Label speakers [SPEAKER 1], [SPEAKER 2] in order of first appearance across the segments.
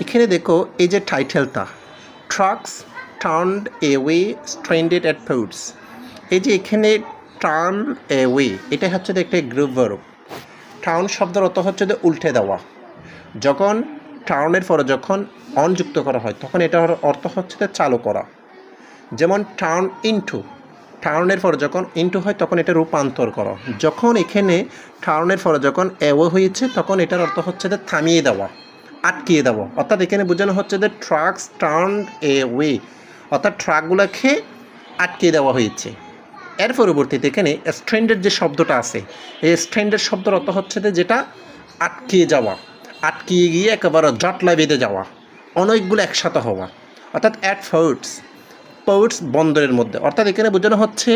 [SPEAKER 1] এখানে দেখো এই যে টাইটেলটা, trucks turned away stranded at ports. এই যে এখানে টার্ন অ্যাওয়ে, এটা হচ্ছে একটা গ্রুপ ভার্ব। টার্ন শব্দের অর্থ হচ্ছে যে উল্টে দেওয়া। যখন টার্নের পরে যখন অন যুক্ত করা হয় তখন এটার অর্থ হচ্ছে যে চালু করা। যেমন টার্ন ইনটু, টার্নের পরে যখন ইনটু হয় তখন এটা রূপান্তর করা। যখন এখানে টার্নের পরে যখন অ্যাওয়ে হয়েছে তখন এটার অর্থ হচ্ছে যে থামিয়ে দেওয়া, আটকিয়ে দেওয়া। অর্থাৎ এখানে বোঝানো হচ্ছে যে ট্রাকস টার্নড অ্যাওয়ে, অর্থাৎ ট্রাকগুলোকে আটকিয়ে দেওয়া হয়েছে। এর পরবর্তীতে এখানে স্ট্রেন্ডের যে শব্দটা আছে, এই স্ট্রেন্ডের শব্দের অর্থ হচ্ছে যে যেটা আটকিয়ে যাওয়া, আটকিয়ে গিয়ে একেবারে জটলায় বেঁধে যাওয়া, অনেকগুলো একসাথে হওয়া। অর্থাৎ অ্যাট পোর্টস, পোর্টস বন্দরের মধ্যে। অর্থাৎ এখানে বোঝানো হচ্ছে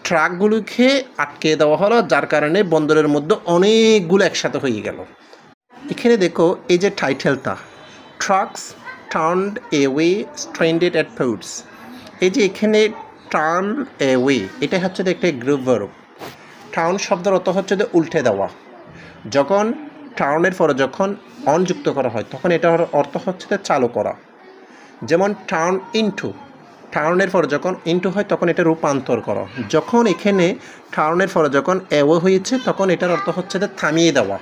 [SPEAKER 1] ট্রাকগুলোকে আটকে দেওয়া হলো, যার কারণে বন্দরের মধ্যে অনেকগুলো একসাথে হয়ে গেল। এখানে দেখো এই যে টাইটেলটা, trucks turned away stranded at ports. এই যে এখানে টার্ন অ্যাওয়ে, এটা হচ্ছে একটা গ্রুপ ভার্ব। টার্ন শব্দের অর্থ হচ্ছে যে উল্টে দেওয়া। যখন টার্নের পরে যখন অন যুক্ত করা হয় তখন এটার অর্থ হচ্ছে যে চালু করা। যেমন টার্ন ইনটু, টার্নের পরে যখন ইনটু হয় তখন এটা রূপান্তর করা। যখন এখানে টার্নের পরে যখন অ্যাওয়ে হয়েছে তখন এটার অর্থ হচ্ছে যে থামিয়ে দেওয়া,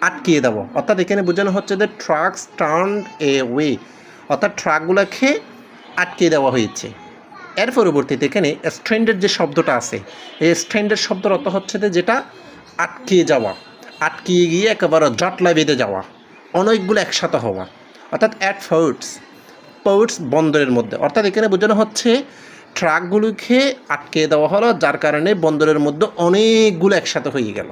[SPEAKER 1] আটকিয়ে দেওয়া। অর্থাৎ এখানে বোঝানো হচ্ছে যে ট্রাকস টার্নড অ্যাওয়ে, অর্থাৎ ট্রাকগুলোকে আটকিয়ে দেওয়া হয়েছে। এর পরবর্তীতে এখানে স্ট্রেন্ডের যে শব্দটা আছে, এই স্ট্রেন্ডের শব্দের অর্থ হচ্ছে যে যেটা আটকিয়ে যাওয়া, আটকিয়ে গিয়ে একেবারে জটলায় বেঁধে যাওয়া, অনেকগুলো একসাথে হওয়া। অর্থাৎ অ্যাট পোর্টস, পোর্টস বন্দরের মধ্যে। অর্থাৎ এখানে বোঝানো হচ্ছে ট্রাকগুলোকে আটকে দেওয়া হলো, যার কারণে বন্দরের মধ্যে অনেকগুলো একসাথে হয়ে গেল।